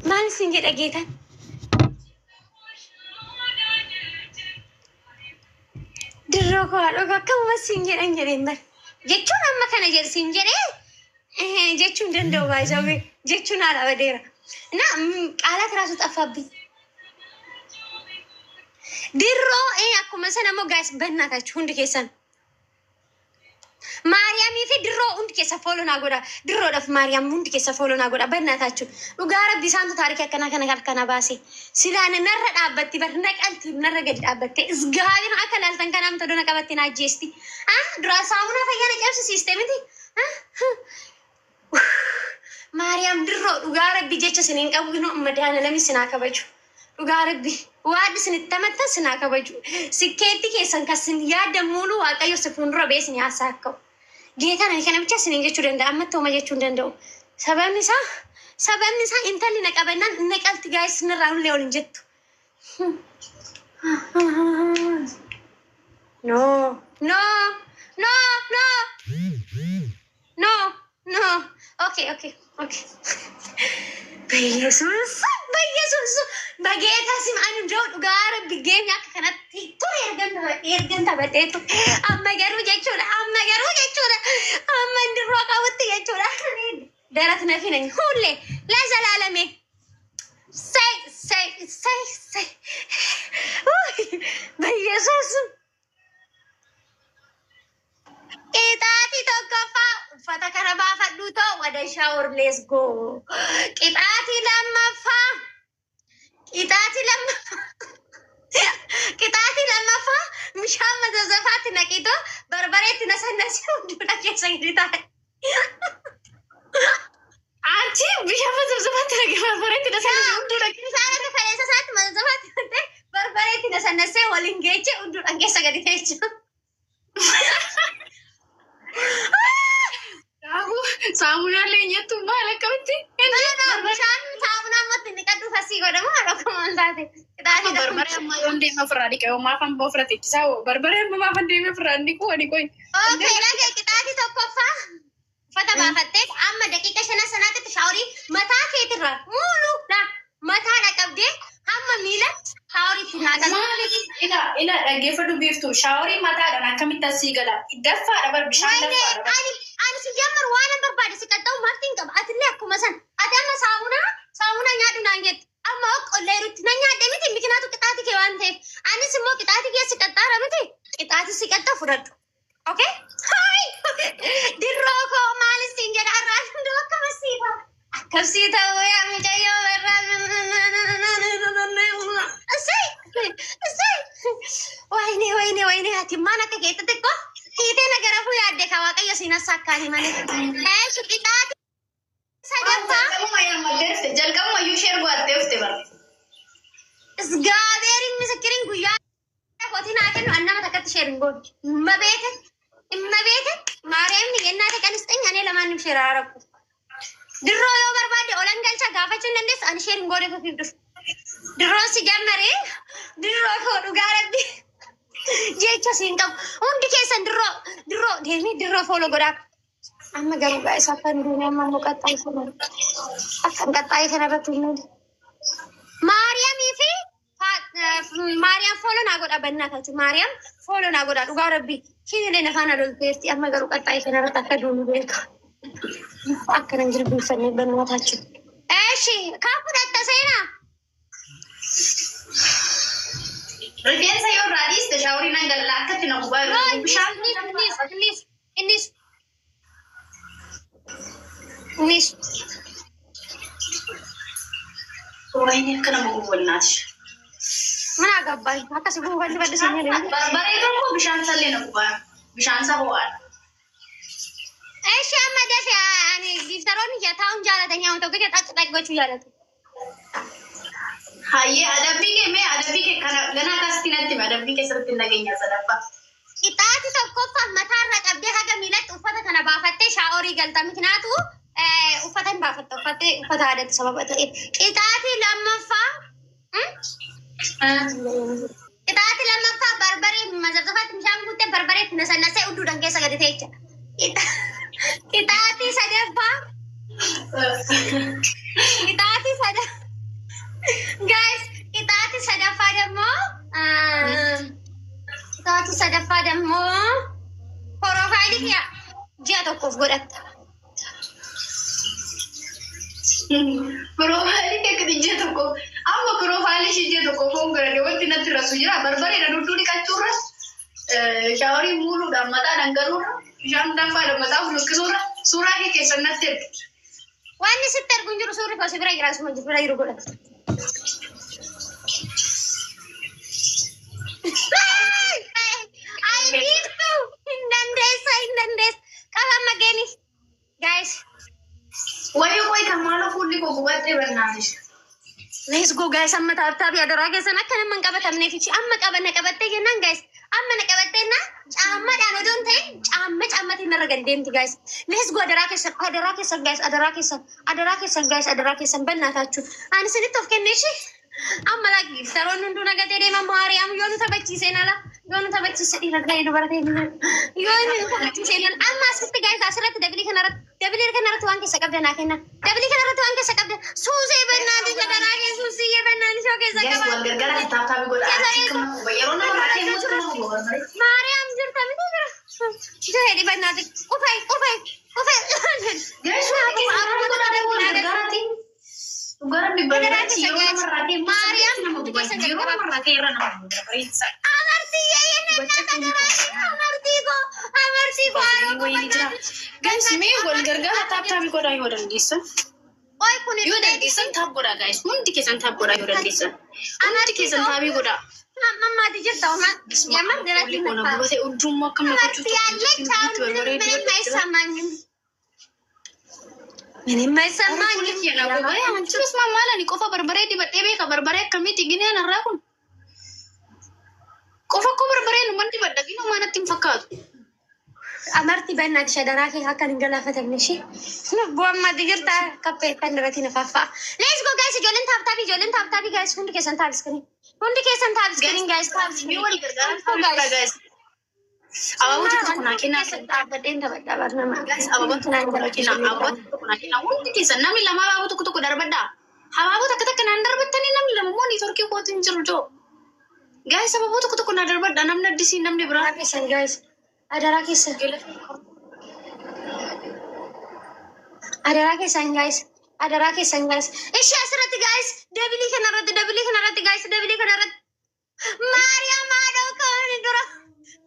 Maal isin jedha geetan? Dirroo koo haadhoo akkamuma isin jedhan jedheen bar. Jechuun amma kana jedhin jedhee jechuun danda'u baay'ee jechuun haala badeera. Na qaalaa tiraasu xaffabbi. Dirroo akkuma sana immoo gaas bannaataችሁ hundi keessan. Maariyaamii fi dirroo hundi keessa fooloo godha. Dirroodhaaf Maariyaam hundi keessa fooloo godha. Bannaataችሁ dhugaa rabbi isaantu taarikii akkana baase. Silaan narra dhaabbatti bar naqalti narra gadi dhaabatte isgaabiin akka laaltan kanaa mata doona qabatti na ajjeesti. Duraa saamunaa fayyana cabsi siistemiti. Maariyaam dirroo dhugaa rabbi jecha siniin qabu inoo madaana lami sinaa kabaju. Dhugaa rabbi waaddi sinitti amatta sinaa kabaju. Sikkeetti keessan kasin yaada muulu waaqayyo si fuuldura beesin yaasaa akka'u. Geetaan ani kana bicha siniin jechuu danda'a amma ta'uma jechuu hin danda'u. Sababni isaa intalli na qabannaan naqalti gaayis nirraa ullee waliin jettu. No. Okay. በኢየሱስ በጌታ ስም አንጀው dhugaa rabbi geenya akka kanatti ergan taphateetu amma garuu jechuudha amma dirroo qabutti jechuudha darat nafi nany hulle ለዘላለሜ say በኢየሱስ qixaatii tokkoffaa uffata kana baafadhuutoo wada shaawur leesgoo qixaatii lammaffaa bishaan mazazzafaatti naqitoo barbareetti nasannasii hunduudha keessa gadi taa'e. Anchi bishaan mazazzafaatti naqee barbareetti nasannasii hunduudha keessa kaleessa isaatti mazazzafaatti naqee barbareetti nasannasee waliin geeche hunduudha keessa gadi teecha. Saamunaa leenyattu maal akkamitti? Bishaan saamunaa ammatti ni qaddu fasii godhamu haadha kamaan taate. Barbaree ammaa yoo deema ofirraa dhiqee maafan ofirra teechisaa barbaree ammaa maafan deemee ofirraa dhiquu ani qoy. Okay, lagee qixaatii tokkoffaa uffata baafattee amma daqiiqa 5 sanaatti shaaworii mataa keetirraa muuluudha mataa dhaqabdee hamma miila shaaworii naaqaa. Ila dhaggeeffadhu biiftuu shaaworii mataadhaan akkamitti asii gala daffaadha bar bishaan daffaadha. Ani si jammar waan barbaade si qaxxaa'u martiin qaba atillee akkuma san ati amma saamunaa nyaadhu naan jette amma qolleerutti na nyaadhe miti mikinaatu qixaatii kee waan ta'eef anis immoo qixaatii kee si qaxxaara miti qixaatii si qaxxa fudhadhu. Okay? Dirroo koo maalis siin jedha arraan hunduu akkasiifa akkasii ta'uu yaa mucayyoo irraa wayne ati maan akka keetta xiqqoo hiitee nagarafuu yaadde ka waaqayyo siinas akkaani malee. Qixaatii sadaffaa jalqabuma iyyuu ishee ergaattee ufte bara. Isgaabeeriin misakiriin guyyaa kootii naa kennu annama takkatti ishee ringooti. Immabeete Maariyaamni yennaa ta'an isxeen anee lamaan ishee raaraku. Dirroo yoo barbaadde olan galcha gaafachuu hin dandeessu ani ishee ringoodee kofiif dhufu. Dirroo si jammaree dirroo koo dhugaa rabbi. Jecha siin qabu hundi keessan dirroo deemee dirroo fooloo godhaa. Amma garuu gaa'is akka hin duune amma immoo qaxxaayii kanarratti hin nuti. Maariyaamii fi Maariyaam fooloo naa godha bannaa taati. Maariyaam fooloo naa godha dhugaa rabbi. Shiilee nafaan adolteerti amma garuu qaxxaayii kanarratti akka duunu beeka. Akka nan jilbiifannee bannaa taachi. Eeshi kaa fudhatta seenaa. Rifeensa yoo irraa dhiiste shaaworii nan galala akkatti na gubaa bishaan innis wayne akka nama gubbannaati. Mana agabbaay akkasi guballi badda seenaa deemu. Barbaree tokko bishaan sallee na gubaa bishaan isa ho'aadha. Eeshi amma dafe ani giftaroonni taa'uun jaalatanii amma tokko dhaqi gochuu jaalatu. Hayyee adabbii kee kana ganaa akkasitti natti hima adabbii keessatti nageenya sadaffaa. Qixaatii tokkoffaa mataarra qabdee haga miilatti uffata kana baafattee shaaworii galta mikinaatu uffata hin baafatta uffata aadaatti sababa ta'eef. Qixaatii lammaffaa barbaree mazarzafaatti bishaan guuttee barbaree itti nasannasee udduudhaan keessa gadi teecha. Qixaatii sadaffaa ደግሞ ፕሮፋይል ያ ጀቶኮፍ ጎዳታ ፕሮፋይል ከግድ ጀቶኮፍ አማ ፕሮፋይል ጀቶኮፍ ወንገረ ወንት ነትራሱ ይራ በርበሬ ለዱዱ ሊቃቹራ ሻወሪ ሙሉ ዳማታ ደንገሩ ሻም ዳፋ ደማታ ሁሉ ከሱራ ሱራ ከሰነተ ዋን ስተር ጉንጅሩ ሱሪ ከሰብራ ይራሱ መንጅ ብላ ይሩጎዳ Let's go guys. I'm not after the other guys. I'm not coming to the next. I'm not coming to the next guys. I'm not coming to the next. I'm not. I don't think. I'm not in the again, guys. Let's go. Other guys. Other guys. Guys. Other guys. Other guys. Guys. Other guys. I'm not touching. And so it of Kenichi. I'm like Saron to Nagatere Mariam. You want to have a cheese and you want to have a cheese in a grade over there. You want to say, I'm asking the guys. I said the devil cannot want to suck up the Nakina. Devil cannot want to suck up the Susie Bernard. Susie Bernard. Mariam Jahedi Bernard. Guys, me will get a tap what I would listen. Why couldn't you then listen tap what I guys? One ticket and tap what I would listen. I'm not tickets and have you got up. Mamma, did you tell me? Yamma, there are people who say, oh, do more come to my son. I'm just my mother and Kofa Barbare, but they make a barbaric committee Guinea and Rakun. Kofa Barbare, one but the Gino Manatim Fakat. Amarti Bernard Shadaraki Hakan Galafatamishi. Bomma Digita, Capet, and Ratina Fafa. Let's go, guys. Jolent have Tabi guys, who case and tabs getting. Only case and tabs getting guys, tabs. You will get guys. I want to Kunakina but in the guys. I want to Kunakina. I want to Kunakina. What is a Namilama to Kudarbada? How about a Katakan under but Taninam money for keep watching Jojo? Guys, I'm about to Kunadar, but I'm not deceiving them, guys. Adaraki sang guys. Ishi asrati guys. Devili kanarati guys. Mariam Mado Konidura.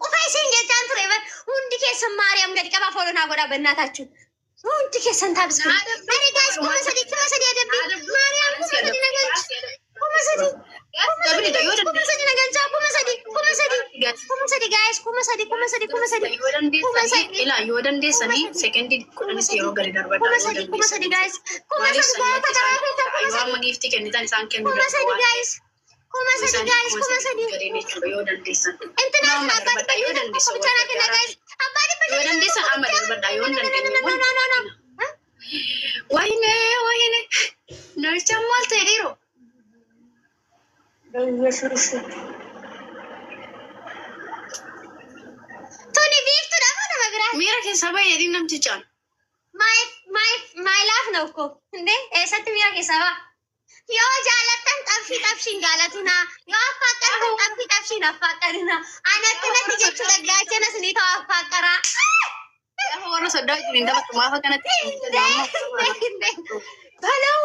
Ufai singe chantreva. Undi kesa Mariam gadi kaba follow na goda benatachu. Undi kesa tabs. Mari guys, kuma sadi Mariam Mira que sabe y dinam chichon. My laugh no ko. Hindi, esa tu mira que sabe. Yo jalatan tapsi galatina. Yo fakar tapsi na fakarina. Anak kena tiga chulag gacha na sinito fakara. Ako wala sa dog hindi dapat tumafa ka na. Balaw.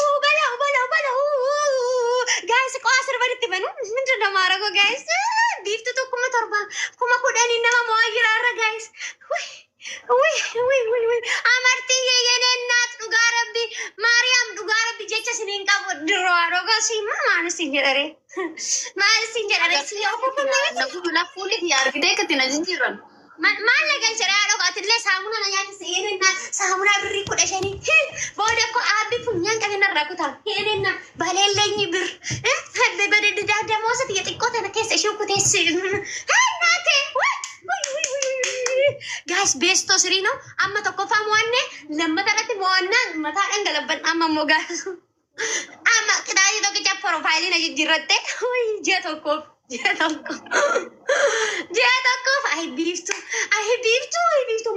Guys, ko asar ba dito ba no? Minsan na mara ko guys. Dito to kuma kudanin na mo ayira guys. Wih. Amarti yene nat dugarabi Mariam dugarabi jecha sininka bodro ga sima manusinjere siyo ko na kula fulit yar gide katina jinjiran Mala gan sharado ka tille samuna na yan sinin na samuna biri ko dashani boda ko abi punyan ka na rakuta yene na balellenyi bir habbe bade dada mo sa tiya tikko ta na kesa shuku tesi nate guys besto sirino amma tokko famuanne lamma tarati moanna mata dangalaban amma moga amma kidai to ke profile na jirratte jeto ko Jatoko ay biftu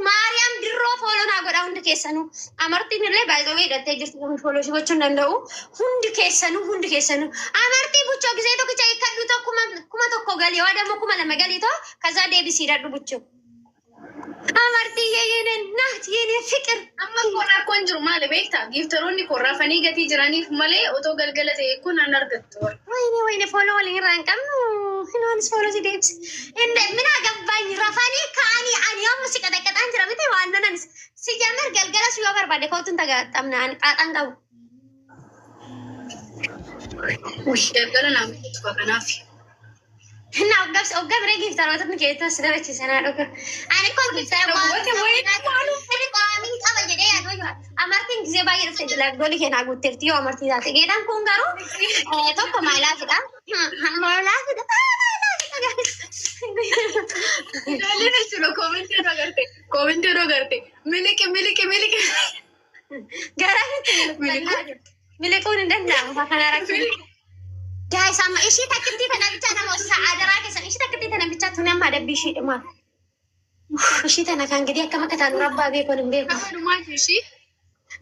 Mariam dirro folona goda hundi keessanu amartiin illee baay'ee hidhattee jirti kun foloo si gochuun danda'u hundi keessanu amartii buchoo gisee tokkicha ikkadhu kuma tokko galii waa dammo kuma lama galii too kaza deebisii dadhu buchoo amartii yeenen naat yeenen fikir amma koraa kon jiru maali beektaa giftaroonni korraafanii gatii jiraniif malee otoo galgala ta'e kun an argattu wayne foloo waliin irraa hin qabnu hinoonis foloo si deebisi inde mina gabbaany rafanii kaanii ani amma si qadaqqaxaan jira miti waan nanan si jamar galgala si yoo barbaade kootuun tagaxxamna ani qaaxaan qabu galgala naaf tuka kanaaf na ogga bire giftarootni keetos dabachiisanaa dhuga ani kon giftarootni qaba jedhee yaaduu amartiin gisee baay'ee dhufte golii keenaa guutteerti yoo amartii taate geedhaan kun garuu tokko maayilaafidha maayilaafidha koomenti yeroo garte miliki miliquun hin danda'amu kana rakkoo guys amma ishii takkittii tana bichaa nama sa'aadaraa keessan ishii takkittii tana bichaa tuni amma adabbii ishii dhumaa ishii tana kan gidi akka makkataan rabbaa beekon hin beeku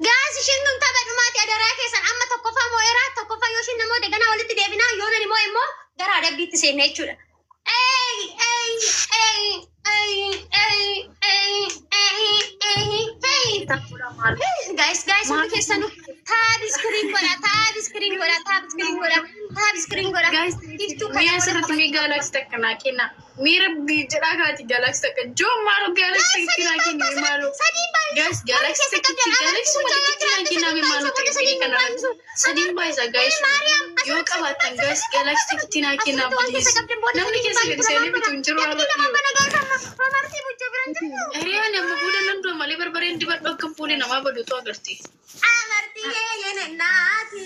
guys ishiin nun tapha dhumaati adaraa keessan amma tokkoffaa moo eraa tokkoffaa yoo ishiin namoota ganaa walitti deebinaa yoo nani moo immoo gara adabbiitti seenna jechuudha guys hundi keessanu taabi screen godha mi'a sirriitti mi galaksi takka naa kenna miira jedhaa kaati galaksi takka joo maalo galaksi takka naa kenna maalo guys galaksi takkitti galaksi walitti naa kenna mi maalo takka kana sadiin baay'isa guys yoo qabaatan guys galaksi takkitti naa kenna please namni keessa gadi seenee bitu hin jiru hiriyaa nama fuula nan dura malee barbareen dibadhu akka fuuli namaa baduutu agarti amartii yee naati